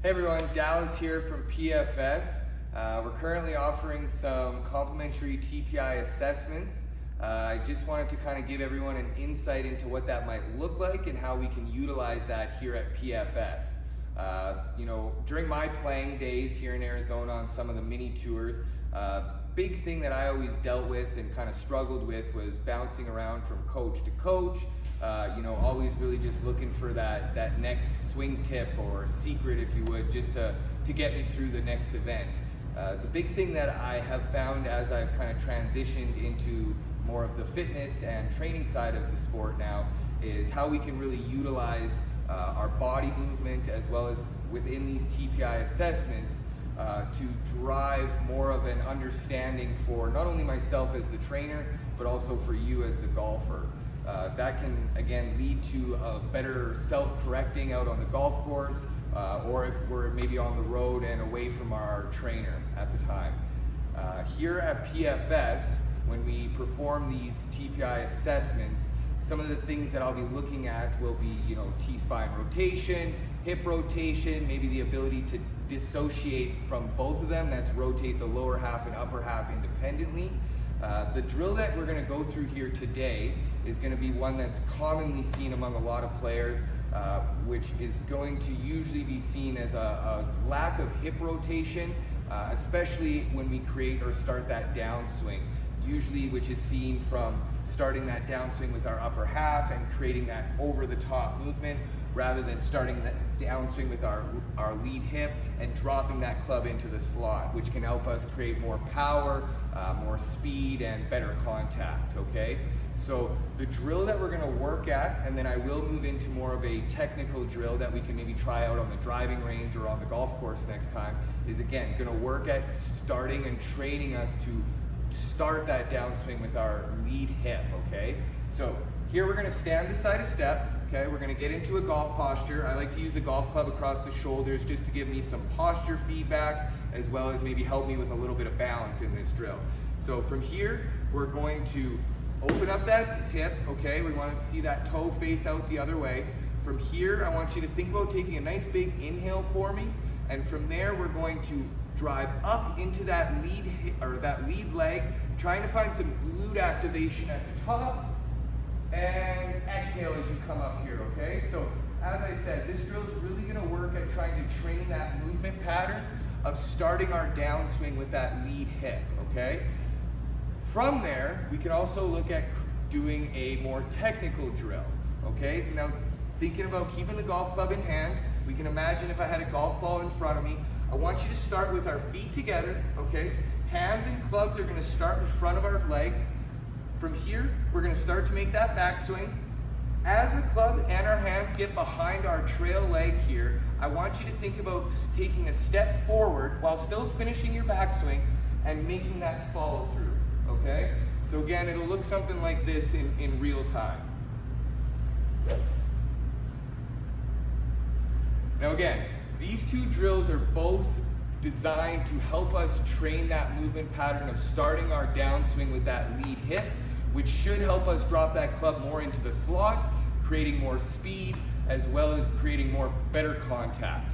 Hey everyone, Dallas here from PFS. We're currently offering some complimentary TPI assessments. I just wanted to kind of give everyone an insight into what that might look like and how we can utilize that here at PFS. During my playing days here in Arizona on some of the mini tours, big thing that I always dealt with and kind of struggled with was bouncing around from coach to coach. Always really just looking for that next swing tip or secret, if you would, just to get me through the next event. The big thing that I have found as I've kind of transitioned into more of the fitness and training side of the sport now is how we can really utilize our body movement as well as within these TPI assessments to drive more of an understanding for not only myself as the trainer, but also for you as the golfer. That can, again, lead to a better self-correcting out on the golf course, or if we're maybe on the road and away from our trainer at the time. Here at PFS, when we perform these TPI assessments, some of the things that I'll be looking at will be, T-spine rotation, hip rotation, maybe the ability to dissociate from both of them. That's rotate the lower half and upper half independently. The drill that we're going to go through here today is going to be one that's commonly seen among a lot of players, which is going to usually be seen as a lack of hip rotation, especially when we create or start that downswing. Usually, which is seen from starting that downswing with our upper half and creating that over the top movement, rather than starting that downswing with our lead hip and dropping that club into the slot, which can help us create more power, more speed, and better contact, okay? So the drill that we're gonna work at, and then I will move into more of a technical drill that we can maybe try out on the driving range or on the golf course next time, is again, gonna work at starting and training us to start that downswing with our lead hip, okay? So here we're gonna stand beside a step, okay? We're gonna get into a golf posture. I like to use a golf club across the shoulders just to give me some posture feedback, as well as maybe help me with a little bit of balance in this drill. So from here, we're going to open up that hip, okay? We want to see that toe face out the other way. From here, I want you to think about taking a nice big inhale for me, and from there, we're going to drive up into that lead leg, trying to find some glute activation at the top, and exhale as you come up here, okay? So as I said, this drill is really gonna work at trying to train that movement pattern of starting our downswing with that lead hip, okay? From there, we can also look at doing a more technical drill, okay? Now, thinking about keeping the golf club in hand, we can imagine if I had a golf ball in front of me. I want you to start with our feet together, okay? Hands and clubs are gonna start in front of our legs. From here, we're gonna start to make that backswing. As the club and our hands get behind our trail leg here, I want you to think about taking a step forward while still finishing your backswing and making that follow through, okay? So again, it'll look something like this in real time. Now again, these two drills are both designed to help us train that movement pattern of starting our downswing with that lead hip, which should help us drop that club more into the slot, creating more speed, as well as creating better contact.